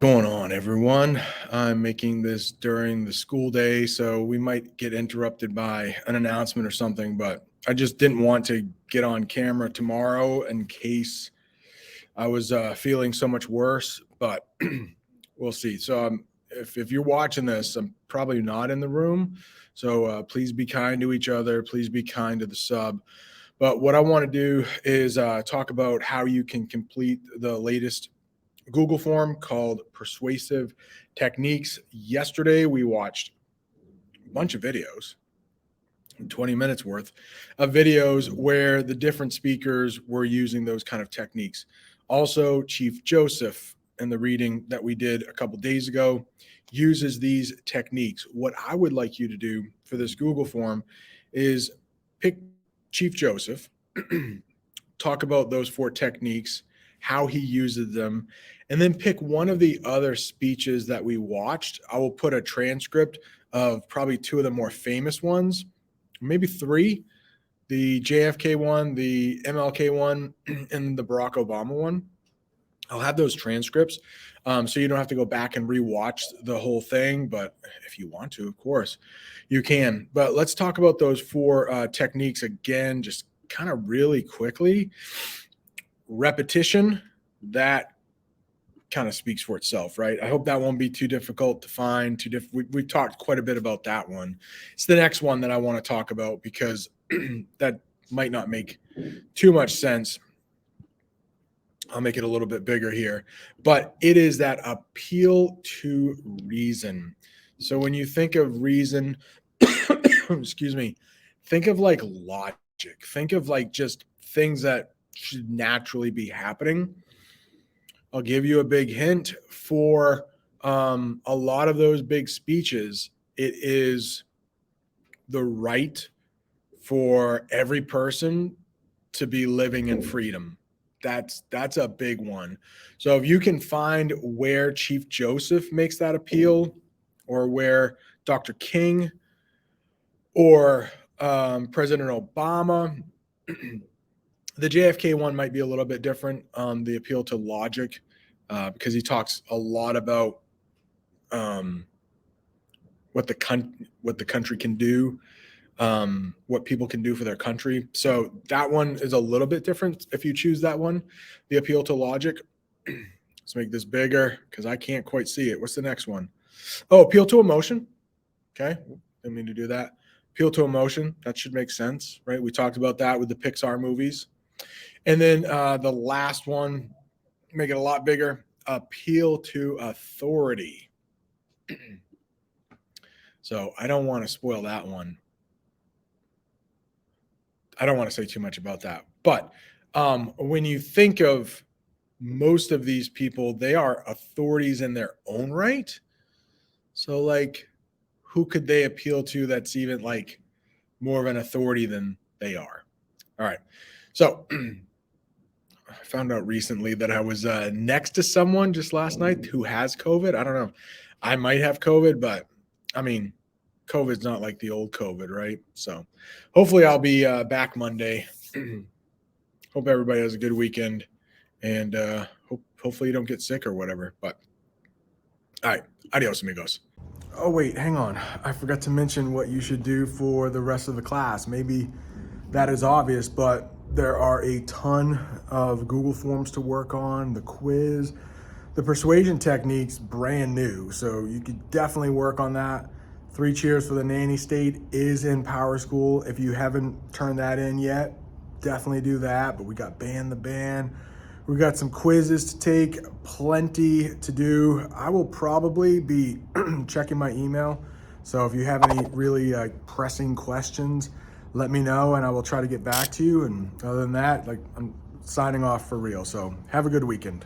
Going on, everyone? I'm making this during the school day, so we might get interrupted by an announcement or something, but I just didn't want to get on camera tomorrow in case I was feeling so much worse, but we'll see. So, if you're watching this, I'm probably not in the room. So, please be kind to each other. Please be kind to the sub. But what I want to do is talk about how you can complete the latest Google form called Persuasive Techniques. Yesterday, we watched a bunch of videos, 20 minutes worth of videos where the different speakers were using those kind of techniques. Also, Chief Joseph in the reading that we did a couple days ago uses these techniques. What I would like you to do for this Google form is pick Chief Joseph, talk about those four techniques, how he uses them, and then pick one of the other speeches that we watched. I will put a transcript of probably two of the more famous ones, maybe three: the JFK one, the MLK one, and the Barack Obama one. I'll have those transcripts, so you don't have to go back and rewatch the whole thing. But if you want to, of course, you can. But let's talk about those four techniques again, just kind of really quickly. Repetition, that kind of speaks for itself, right? I hope that won't be too difficult to find. We talked quite a bit about that one. It's the next one that I want to talk about because that might not make too much sense. I'll make it a little bit bigger here, but it is that appeal to reason. So when you think of reason, excuse me, think of like logic. Think of like just things that should naturally be happening. I'll give you a big hint for a lot of those big speeches. It is the right for every person to be living in freedom. That's a big one. So if you can find where Chief Joseph makes that appeal, or where Dr. King or President Obama, the JFK one might be a little bit different. The appeal to logic, because he talks a lot about what the country can do, what people can do for their country. So that one is a little bit different if you choose that one, the appeal to logic. Let's make this bigger because I can't quite see it. What's the next one? Oh, appeal to emotion. Okay, didn't mean to do that. Appeal to emotion. That should make sense, right? We talked about that with the Pixar movies. And then the last one, make it a lot bigger, appeal to authority. So I don't want to spoil that one. I don't want to say too much about that. But when you think of most of these people, they are authorities in their own right. So, like, who could they appeal to that's even like more of an authority than they are? All right. So, I found out recently that I was next to someone just last night who has COVID. I don't know. I might have COVID, but I mean, COVID's not like the old COVID, right? So hopefully I'll be back Monday. Hope everybody has a good weekend, and hopefully you don't get sick or whatever. But all right, adios, amigos. Oh, wait, hang on. I forgot to mention what you should do for the rest of the class. Maybe that is obvious, but there are a ton of Google Forms to work on, the quiz, the persuasion techniques, brand new. So you could definitely work on that. 3 Cheers for the Nanny State is in Power School. If you haven't turned that in yet, definitely do that. But we got Ban the Ban. We got some quizzes to take, plenty to do. I will probably be checking my email. So if you have any really pressing questions, let me know and I will try to get back to you. And other than that, like, I'm signing off for real. So have a good weekend.